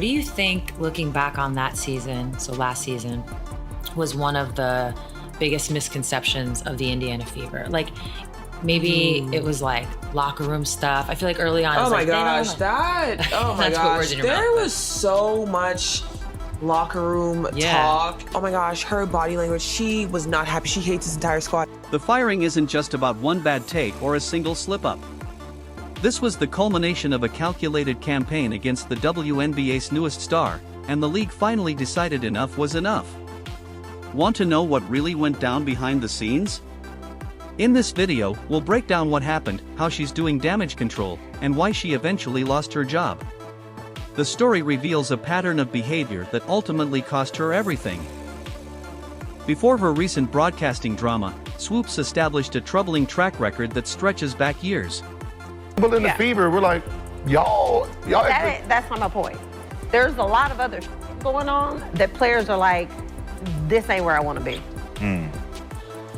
do you think, looking back on that season, so last season, was one of the biggest misconceptions of the Indiana Fever? Like, maybe it was like locker room stuff. I feel like early on, oh my like, gosh, there was so much locker room talk. Oh my gosh, her body language, she was not happy. She hates this entire squad. The firing isn't just about one bad take or a single slip-up. This was the culmination of a calculated campaign against the WNBA's newest star, and the league finally decided enough was enough. Want to know what really went down behind the scenes? In this video, we'll break down what happened, how she's doing damage control, and why she eventually lost her job. The story reveals a pattern of behavior that ultimately cost her everything. Before her recent broadcasting drama, Swoopes established a troubling track record that stretches back years. But in the Fever, we're like, y'all. That's not my point. There's a lot of other going on that players are like, this ain't where I want to be.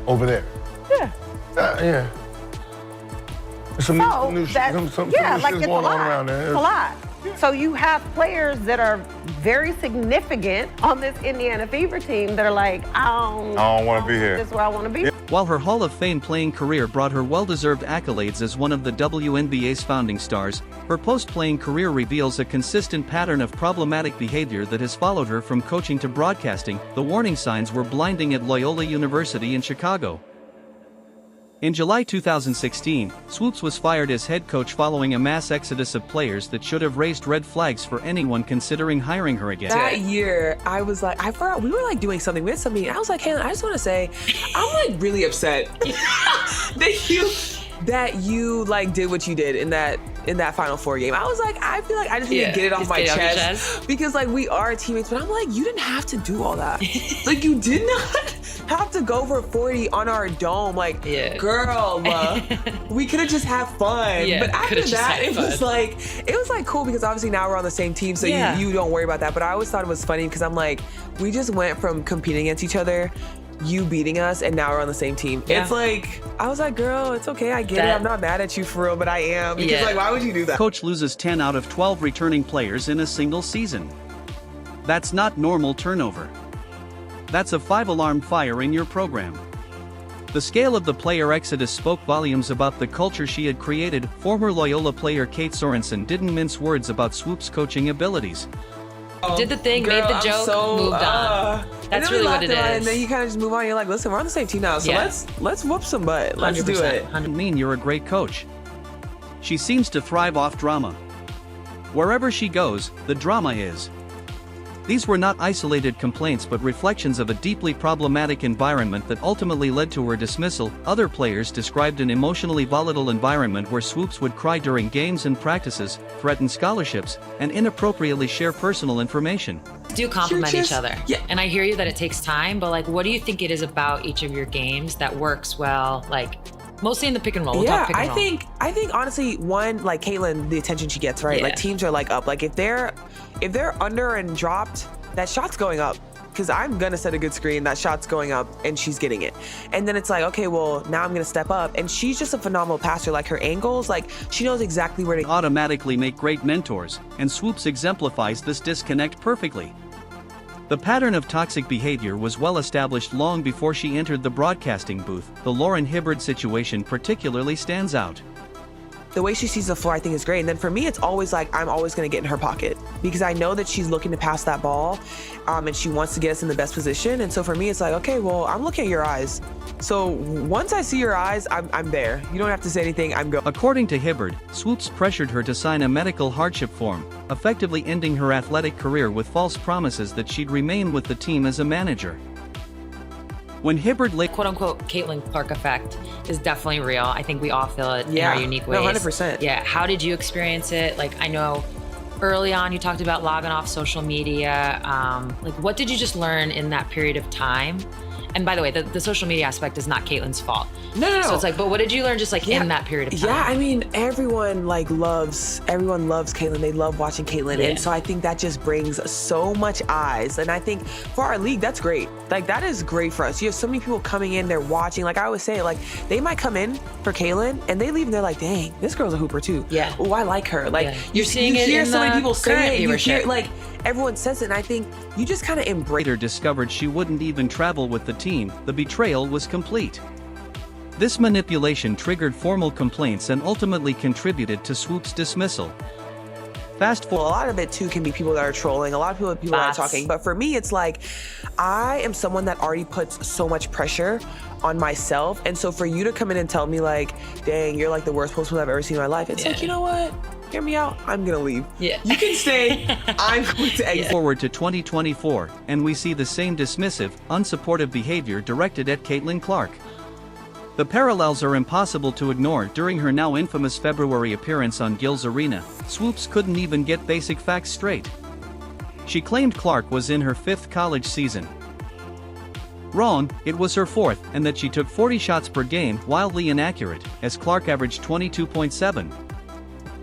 Over there. Yeah. Yeah. Some new shit going on around there. It's a lot. So you have players that are very significant on this Indiana Fever team that are like, I don't want to be here. This is where I want to be. While her Hall of Fame playing career brought her well-deserved accolades as one of the WNBA's founding stars, her post-playing career reveals a consistent pattern of problematic behavior that has followed her from coaching to broadcasting. The warning signs were blinding at Loyola University in Chicago. In July 2016, Swoopes was fired as head coach following a mass exodus of players that should have raised red flags for anyone considering hiring her again. That year, I was like, I forgot, we were like doing something. We had something, and I was like, Hannah, I just want to say, I'm like really upset that you like did what you did in that Final Four game. I was like, I feel like I just need to get it off my chest because like we are teammates, but I'm like, you didn't have to do all that. Like you did not have to go for 40 on our dome. Like, girl, we could have just had fun. But after that, it was like cool because obviously now we're on the same team, so you don't worry about that. But I always thought it was funny because I'm like, we just went from competing against each other, you beating us, and now we're on the same team. It's like, I was like, girl, it's okay, I get it. I'm not mad at you for real, but I am. Because like, why would you do that? Coach loses 10 out of 12 returning players in a single season. That's not normal turnover. That's a 5-alarm fire in your program. The scale of the player exodus spoke volumes about the culture she had created. Former Loyola player Kate Sorensen didn't mince words about Swoopes' coaching abilities. Did the thing, made the joke, moved on. That's really what it is. And then you kind of just move on. You're like, listen, we're on the same team now, so let's whoop some butt. Let's do it. I mean, you're a great coach. She seems to thrive off drama. Wherever she goes, the drama is. These were not isolated complaints but reflections of a deeply problematic environment that ultimately led to her dismissal. Other players described an emotionally volatile environment where Swoopes would cry during games and practices, threaten scholarships, and inappropriately share personal information. Do compliment each other. And I hear you that it takes time, but like, what do you think it is about each of your games that works well? Like, mostly in the pick and roll. We'll talk pick and roll. I think honestly, one, like Caitlin, the attention she gets, right? Like teams are like up. Like if they're under and dropped, that shot's going up. Because I'm gonna set a good screen, that shot's going up and she's getting it. And then it's like, okay, well, now I'm gonna step up. And she's just a phenomenal passer. Like her angles, like she knows exactly where to automatically make great mentors, and Swoopes exemplifies this disconnect perfectly. The pattern of toxic behavior was well established long before she entered the broadcasting booth. The Lauren Hibbard situation particularly stands out. The way she sees the floor, I think, is great. And then for me, it's always like, I'm always going to get in her pocket because I know that she's looking to pass that ball and she wants to get us in the best position. And so for me, it's like, okay, well, I'm looking at your eyes. So once I see your eyes, I'm there. You don't have to say anything, I'm going. According to Hibbard, Swoopes pressured her to sign a medical hardship form, effectively ending her athletic career with false promises that she'd remain with the team as a manager. When Hibbard quote-unquote Caitlin Clark effect is definitely real. I think we all feel it in our unique ways. No, 100%. Yeah, how did you experience it? Like, I know early on you talked about logging off social media. Like, what did you just learn in that period of time? and by the way, the social media aspect is not Caitlin's fault. No. So it's like, but what did you learn just like in that period of time? Yeah, I mean, everyone loves Caitlin. They love watching Caitlin. Yeah. And so I think that just brings so much eyes. And I think for our league, that's great. Like, that is great for us. You have so many people coming in, they're watching. Like I always say, like, they might come in for Caitlin and they leave and they're like, dang, this girl's a hooper too. Yeah. Oh, I like her. Like, you're seeing it hear in so many the people say it. You viewership. hear, like, everyone says it. And I think you just kind of embrace. Later discovered she wouldn't even travel with the team. The betrayal was complete. This manipulation triggered formal complaints and ultimately contributed to Swoopes' dismissal. Fast forward. A lot of it too can be people that are trolling. A lot of people that are talking. But for me, it's like, I am someone that already puts so much pressure on myself. And so for you to come in and tell me like, dang, you're like the worst postman I've ever seen in my life. It's like, you know what? Hear me out. I'm gonna leave. Yeah. You can stay. I'm going to exit. Forward to 2024, and we see the same dismissive, unsupportive behavior directed at Caitlin Clark. The parallels are impossible to ignore. During her now infamous February appearance on Gil's Arena, Swoopes couldn't even get basic facts straight. She claimed Clark was in her 5th college season. Wrong, it was her 4th, and that she took 40 shots per game, wildly inaccurate, as Clark averaged 22.7.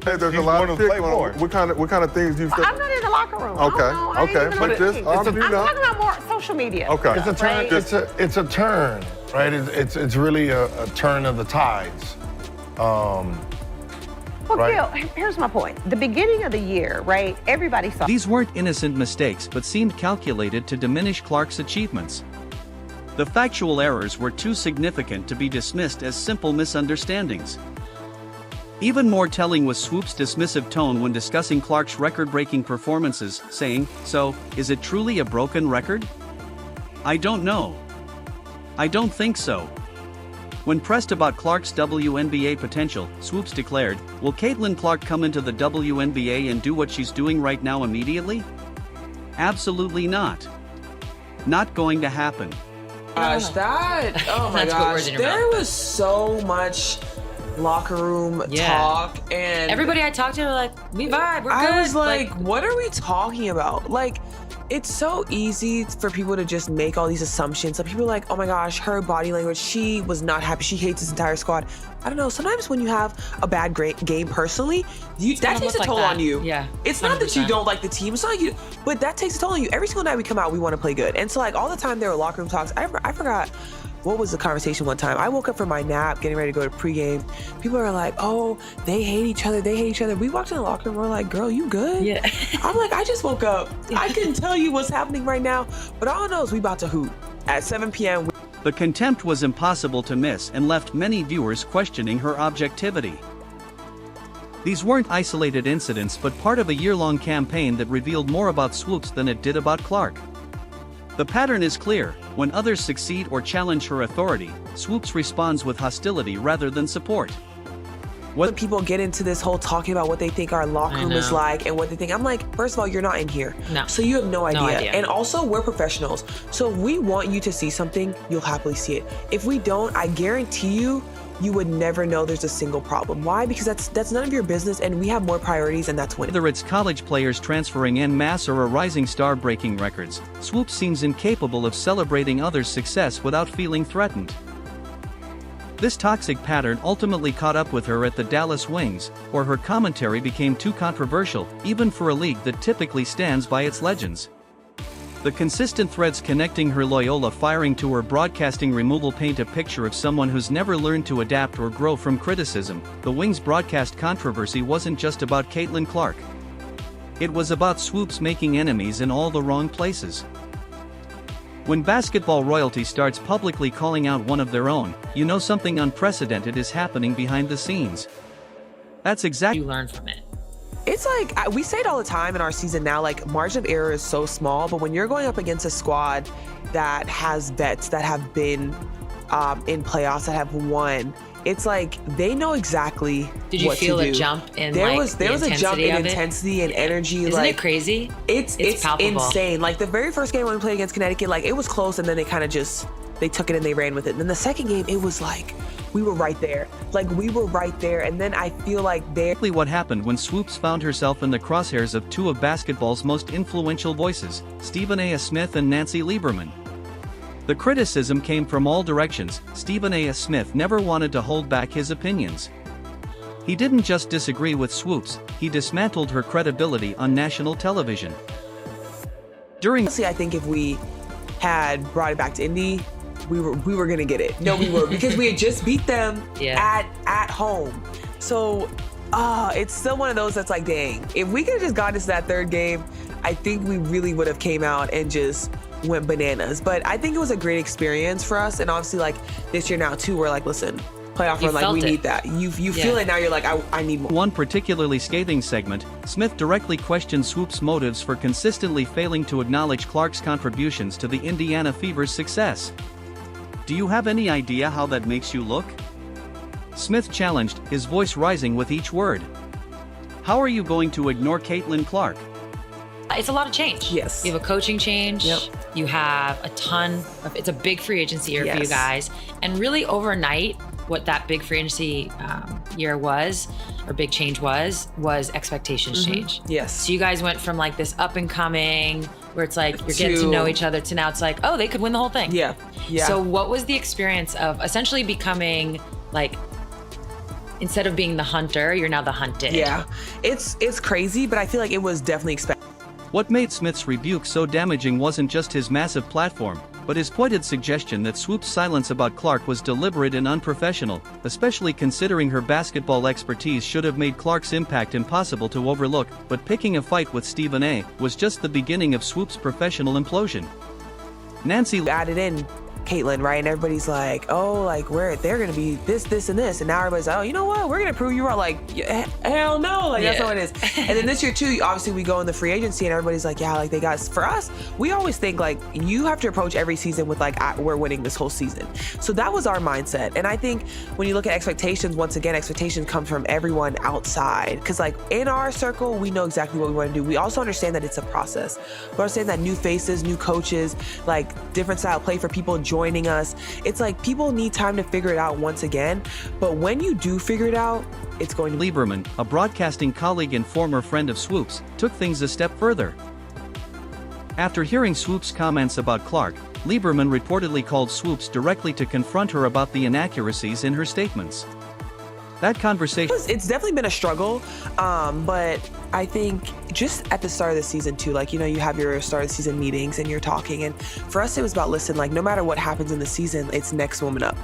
Hey, there's a lot of play more. What kind of things do you say? I'm not in the locker room. Okay, but just I'm talking about more social media. Okay. It's a turn. Right? It's a turn, right? It's really a turn of the tides. Well, right. Gil, here's my point. The beginning of the year, right? Everybody saw. These weren't innocent mistakes but seemed calculated to diminish Clark's achievements. The factual errors were too significant to be dismissed as simple misunderstandings. Even more telling was Swoopes' dismissive tone when discussing Clark's record-breaking performances, saying, "So, is it truly a broken record? I don't know. I don't think so." When pressed about Clark's WNBA potential, Swoopes declared, "Will Caitlin Clark come into the WNBA and do what she's doing right now immediately? Absolutely not. Not going to happen." Gosh, oh my gosh, there was so much locker room talk, and everybody I talked to were like, we vibe, we're good. I was like, what are we talking about? Like, it's so easy for people to just make all these assumptions. Some people are like, oh my gosh, her body language, she was not happy, she hates this entire squad. I don't know, sometimes when you have a bad game personally, that takes a toll on you. Yeah. It's not that you don't like the team, it's not like you, but that takes a toll on you. Every single night we come out, we want to play good. And so like all the time there were locker room talks. I forgot what was the conversation one time. I woke up from my nap, getting ready to go to pregame. People are like, oh, they hate each other, they hate each other. We walked in the locker room, we're like, girl, you good? Yeah. I'm like, I just woke up. I couldn't tell you what's happening right now, but all I know is we about to hoot. At 7 p.m. The contempt was impossible to miss and left many viewers questioning her objectivity. These weren't isolated incidents but part of a year-long campaign that revealed more about Swoopes than it did about Clark. The pattern is clear: when others succeed or challenge her authority, Swoopes responds with hostility rather than support. When people get into this whole talking about what they think our locker room is like and what they think, I'm like, first of all, you're not in here. No. So you have no idea. No idea. And also, we're professionals. So if we want you to see something, you'll happily see it. If we don't, I guarantee you, you would never know there's a single problem. Why? Because that's none of your business, and we have more priorities, and that's winning. Whether it's college players transferring en masse or a rising star breaking records, Swoopes seems incapable of celebrating others' success without feeling threatened. This toxic pattern ultimately caught up with her at the Dallas Wings, where her commentary became too controversial, even for a league that typically stands by its legends. The consistent threads connecting her Loyola firing to her broadcasting removal paint a picture of someone who's never learned to adapt or grow from criticism. The Wings broadcast controversy wasn't just about Caitlin Clark. It was about Swoopes making enemies in all the wrong places. When basketball royalty starts publicly calling out one of their own, you know something unprecedented is happening behind the scenes. That's exactly you learn from it. It's like, we say it all the time in our season now, like, margin of error is so small, but when you're going up against a squad that has vets, that have been in playoffs, that have won, it's like they know exactly what to do. Did you feel a jump in there was a jump in intensity and energy. Isn't it crazy? It's palpable. insane. Like the very first game when we played against Connecticut, like it was close and then they kind of just, they took it and they ran with it. And then the second game, it was like, we were right there. Like we were right there. And then I feel like exactly what happened when Swoopes found herself in the crosshairs of two of basketball's most influential voices, Stephen A. Smith and Nancy Lieberman. The criticism came from all directions. Stephen A. Smith never wanted to hold back his opinions. He didn't just disagree with Swoopes, he dismantled her credibility on national television. Honestly, I think if we had brought it back to Indy, we were gonna get it. No, we were, because we had just beat them at home. So it's still one of those that's like, dang, if we could have just gotten to that third game, I think we really would have came out and just went bananas. But I think it was a great experience for us, and obviously like this year now too, we're like, listen, playoff run, like we need that. You feel it now, you're like, I need more. One particularly scathing segment, Smith directly questioned Swoopes' motives for consistently failing to acknowledge Clark's contributions to the Indiana Fever's success. Do you have any idea how that makes you look? Smith challenged, his voice rising with each word. How are you going to ignore Caitlin Clark? It's a lot of change. Yes. You have a coaching change. Yep. You have a ton of, it's a big free agency year for you guys. And really overnight, what that big free agency year was, or big change was expectations change. Yes. So you guys went from like this up and coming, where it's like you're getting to know each other, to now it's like, oh, they could win the whole thing. Yeah. So what was the experience of essentially becoming like, instead of being the hunter, you're now the hunted? Yeah. It's crazy, but I feel like it was definitely expected. What made Smith's rebuke so damaging wasn't just his massive platform, but his pointed suggestion that Swoopes' silence about Clark was deliberate and unprofessional, especially considering her basketball expertise should have made Clark's impact impossible to overlook. But picking a fight with Stephen A. was just the beginning of Swoopes' professional implosion. Nancy added in Caitlin, right? And everybody's like, oh, like they're gonna be this, and this. And now everybody's like, oh, you know what? We're gonna prove you wrong. Like, hell no. Like, that's not what it is. And then this year too, obviously we go in the free agency and everybody's like, yeah, like they got, for us, we always think like you have to approach every season with like, we're winning this whole season. So that was our mindset. And I think when you look at expectations, once again, expectations come from everyone outside. Cause like in our circle, we know exactly what we want to do. We also understand that it's a process. We understand that new faces, new coaches, like different style play for people joining us. It's like people need time to figure it out once again. But when you do figure it out, it's going to... Lieberman, a broadcasting colleague and former friend of Swoopes, took things a step further. After hearing Swoopes' comments about Clark, Lieberman reportedly called Swoopes directly to confront her about the inaccuracies in her statements. That conversation... It's definitely been a struggle, but I think just at the start of the season too, like, you know, you have your start of the season meetings and you're talking, and for us it was about, listen, like no matter what happens in the season, it's next woman up.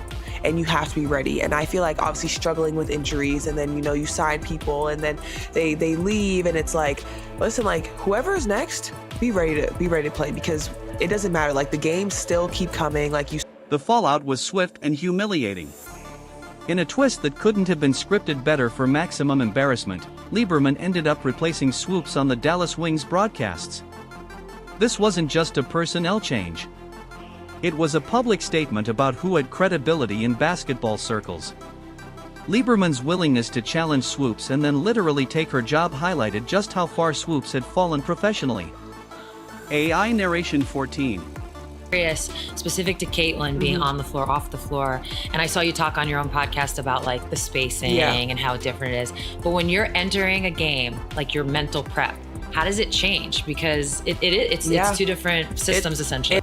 And you have to be ready. And I feel like obviously struggling with injuries, and then, you know, you sign people and then they leave, and it's like, listen, like whoever is next, be ready to play, because it doesn't matter. Like the games still keep coming. Like you... The fallout was swift and humiliating. In a twist that couldn't have been scripted better for maximum embarrassment, Lieberman ended up replacing Swoopes on the Dallas Wings broadcasts. This wasn't just a personnel change. It was a public statement about who had credibility in basketball circles. Lieberman's willingness to challenge Swoopes and then literally take her job highlighted just how far Swoopes had fallen professionally. AI Narration 14. Specific to Caitlin being on the floor, off the floor, and I saw you talk on your own podcast about like the spacing and how different it is. But when you're entering a game, like your mental prep, how does it change? Because it's two different systems essentially.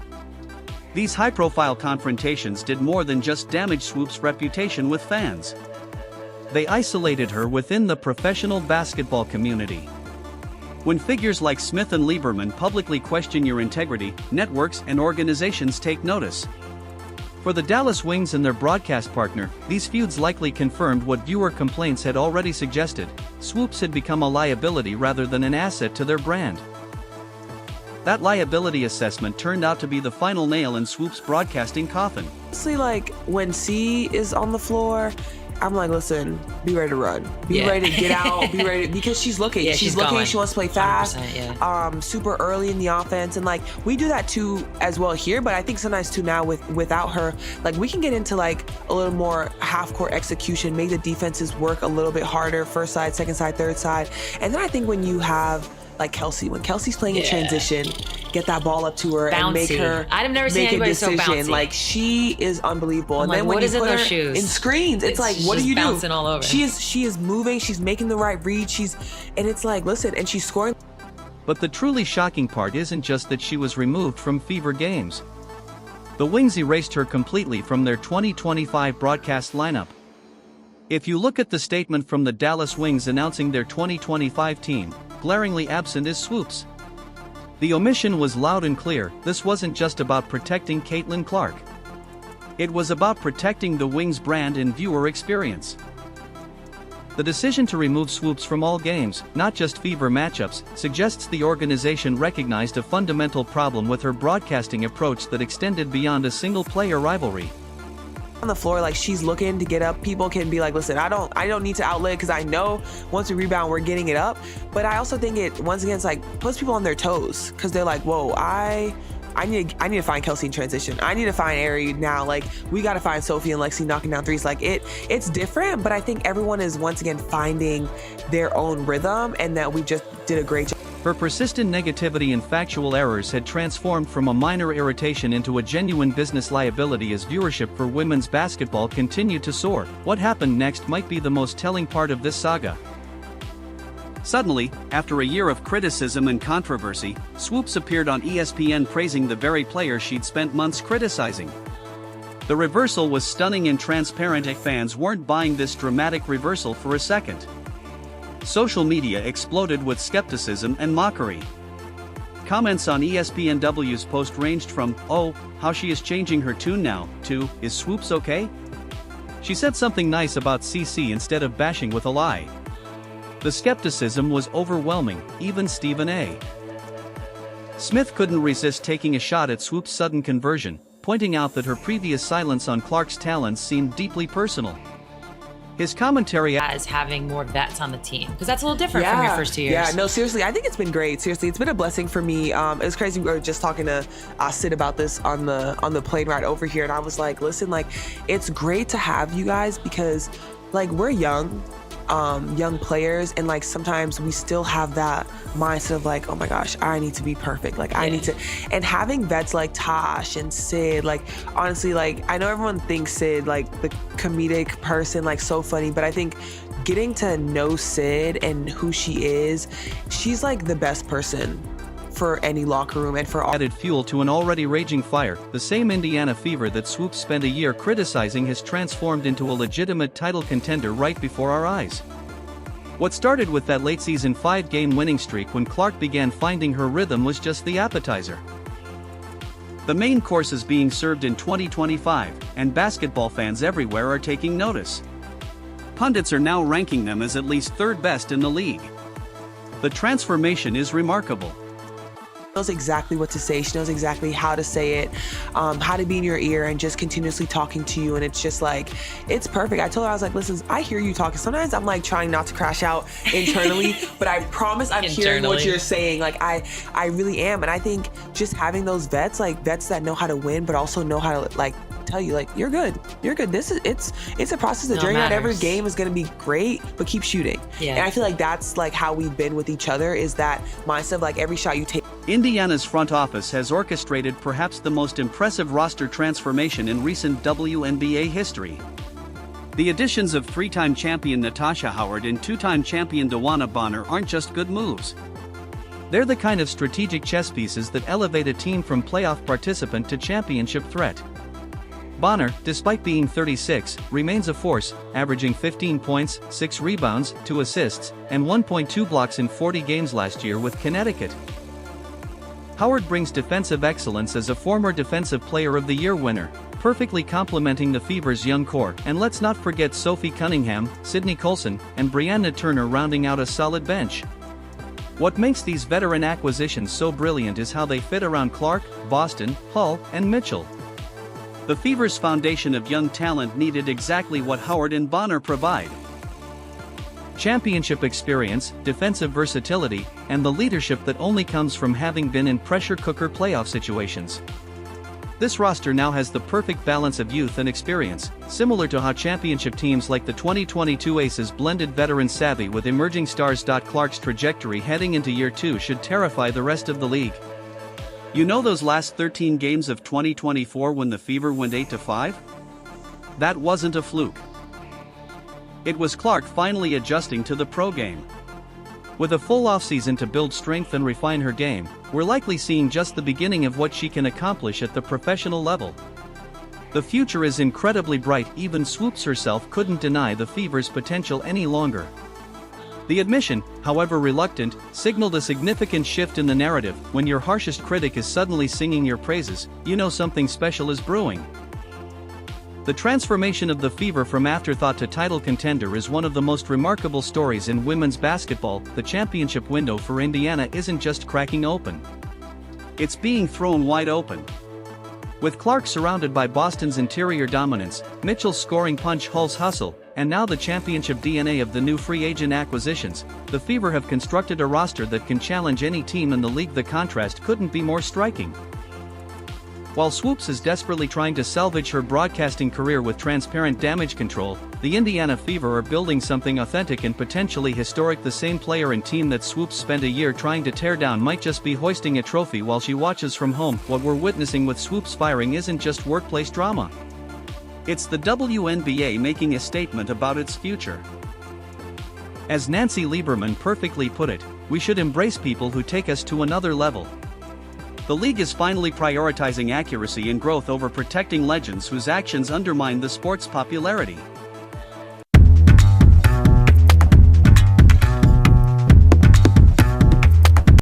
These high-profile confrontations did more than just damage Swoopes' reputation with fans. They isolated her within the professional basketball community. When figures like Smith and Lieberman publicly question your integrity, networks and organizations take notice. For the Dallas Wings and their broadcast partner, these feuds likely confirmed what viewer complaints had already suggested: Swoopes had become a liability rather than an asset to their brand. That liability assessment turned out to be the final nail in Swoopes' broadcasting coffin. Honestly, like when C is on the floor, I'm like, listen, be ready to run. Be ready to get out. Be ready, because she's looking. She's looking. Going. She wants to play fast. Super early in the offense, and like we do that too as well here. But I think sometimes too now without her, like we can get into like a little more half-court execution, make the defenses work a little bit harder, first side, second side, third side, and then I think when you have like Kelsey, when Kelsey's playing in transition, get that ball up to her bouncy. And make her I've never seen anybody so bouncy. Like she is unbelievable. I'm and then like, when you put her shoes? In screens, it's like, what do you do? Bouncing all over. She is moving, she's making the right read, and it's like, listen, and she's scoring. But the truly shocking part isn't just that she was removed from Fever games. The Wings erased her completely from their 2025 broadcast lineup. If you look at the statement from the Dallas Wings announcing their 2025 team, glaringly absent is Swoopes. The omission was loud and clear. This wasn't just about protecting Caitlin Clark. It was about protecting the Wings brand and viewer experience. The decision to remove Swoopes from all games, not just Fever matchups, suggests the organization recognized a fundamental problem with her broadcasting approach that extended beyond a single-player rivalry. On the floor, like, she's looking to get up. People can be like, listen, I don't need to outlet because I know once we rebound we're getting it up. But I also think it once again, it's like, puts people on their toes because they're like, whoa, I need to find Kelsey in transition. I need to find Ari now. Like, we got to find Sophie and Lexi knocking down threes. Like, it's different, but I think everyone is once again finding their own rhythm, and that we just did a great job. Her persistent negativity and factual errors had transformed from a minor irritation into a genuine business liability as viewership for women's basketball continued to soar. What happened next might be the most telling part of this saga. Suddenly, after a year of criticism and controversy, Swoopes appeared on ESPN praising the very player she'd spent months criticizing. The reversal was stunning and transparent. Fans weren't buying this dramatic reversal for a second. Social media exploded with skepticism and mockery. Comments on ESPNW's post ranged from, "Oh, how she is changing her tune now," to, "Is Swoopes okay?" She said something nice about CC instead of bashing with a lie. The skepticism was overwhelming. Even Stephen A. Smith couldn't resist taking a shot at Swoopes' sudden conversion, pointing out that her previous silence on Clark's talents seemed deeply personal. His commentary as having more vets on the team, because that's a little different from your first 2 years. Yeah, no, seriously, I think it's been great. Seriously, it's been a blessing for me. It was crazy. We were just talking to Sid about this on the plane ride over here, and I was like, listen, like, it's great to have you guys because, like, we're young players, and like sometimes we still have that mindset of like, oh my gosh, I need to be perfect, like I need to, and having vets like Tosh and Sid, like honestly, like I know everyone thinks Sid like the comedic person, like so funny, but I think getting to know Sid and who she is, she's like the best person for any locker room and for all. Added fuel to an already raging fire. The same Indiana Fever that Swoopes spent a year criticizing has transformed into a legitimate title contender right before our eyes. What started with that late season 5-game winning streak when Clark began finding her rhythm was just the appetizer. The main course is being served in 2025, and basketball fans everywhere are taking notice. Pundits are now ranking them as at least third best in the league. The transformation is remarkable. Knows exactly what to say. She knows exactly how to say it, how to be in your ear and just continuously talking to you. And it's just like, it's perfect. I told her, I was like, listen, I hear you talking. Sometimes I'm like trying not to crash out internally, but I promise I'm hearing what you're saying. Like I really am. And I think just having those vets, like vets that know how to win, but also know how to like tell you like, you're good. It's a process. The journey. Not every game is going to be great, but keep shooting. Yeah. And I feel like that's like how we've been with each other, is that mindset of like every shot you take. Indiana's front office has orchestrated perhaps the most impressive roster transformation in recent WNBA history. The additions of 3-time champion Natasha Howard and 2-time champion DeWanna Bonner aren't just good moves. They're the kind of strategic chess pieces that elevate a team from playoff participant to championship threat. Bonner, despite being 36, remains a force, averaging 15 points, 6 rebounds, 2 assists, and 1.2 blocks in 40 games last year with Connecticut. Howard brings defensive excellence as a former Defensive Player of the Year winner, perfectly complementing the Fever's young core, and let's not forget Sophie Cunningham, Sydney Colson, and Brianna Turner rounding out a solid bench. What makes these veteran acquisitions so brilliant is how they fit around Clark, Boston, Hull, and Mitchell. The Fever's foundation of young talent needed exactly what Howard and Bonner provide: championship experience, defensive versatility, and the leadership that only comes from having been in pressure cooker playoff situations. This roster now has the perfect balance of youth and experience, similar to how championship teams like the 2022 Aces blended veteran savvy with emerging stars. Clark's trajectory heading into year 2 should terrify the rest of the league. You know those last 13 games of 2024 when the Fever went 8-5? That wasn't a fluke. It was Clark finally adjusting to the pro game. With a full offseason to build strength and refine her game, we're likely seeing just the beginning of what she can accomplish at the professional level. The future is incredibly bright. Even Swoopes herself couldn't deny the Fever's potential any longer. The admission, however reluctant, signaled a significant shift in the narrative. When your harshest critic is suddenly singing your praises, you know something special is brewing. The transformation of the Fever from afterthought to title contender is one of the most remarkable stories in women's basketball. The championship window for Indiana isn't just cracking open. It's being thrown wide open. With Clark surrounded by Boston's interior dominance, Mitchell's scoring punch, Hull's hustle, and now the championship DNA of the new free agent acquisitions, the Fever have constructed a roster that can challenge any team in the league. The contrast couldn't be more striking. While Swoopes is desperately trying to salvage her broadcasting career with transparent damage control, the Indiana Fever are building something authentic and potentially historic. The same player and team that Swoopes spent a year trying to tear down might just be hoisting a trophy while she watches from home. What we're witnessing with Swoopes firing isn't just workplace drama. It's the WNBA making a statement about its future. As Nancy Lieberman perfectly put it, we should embrace people who take us to another level. The league is finally prioritizing accuracy and growth over protecting legends whose actions undermine the sport's popularity.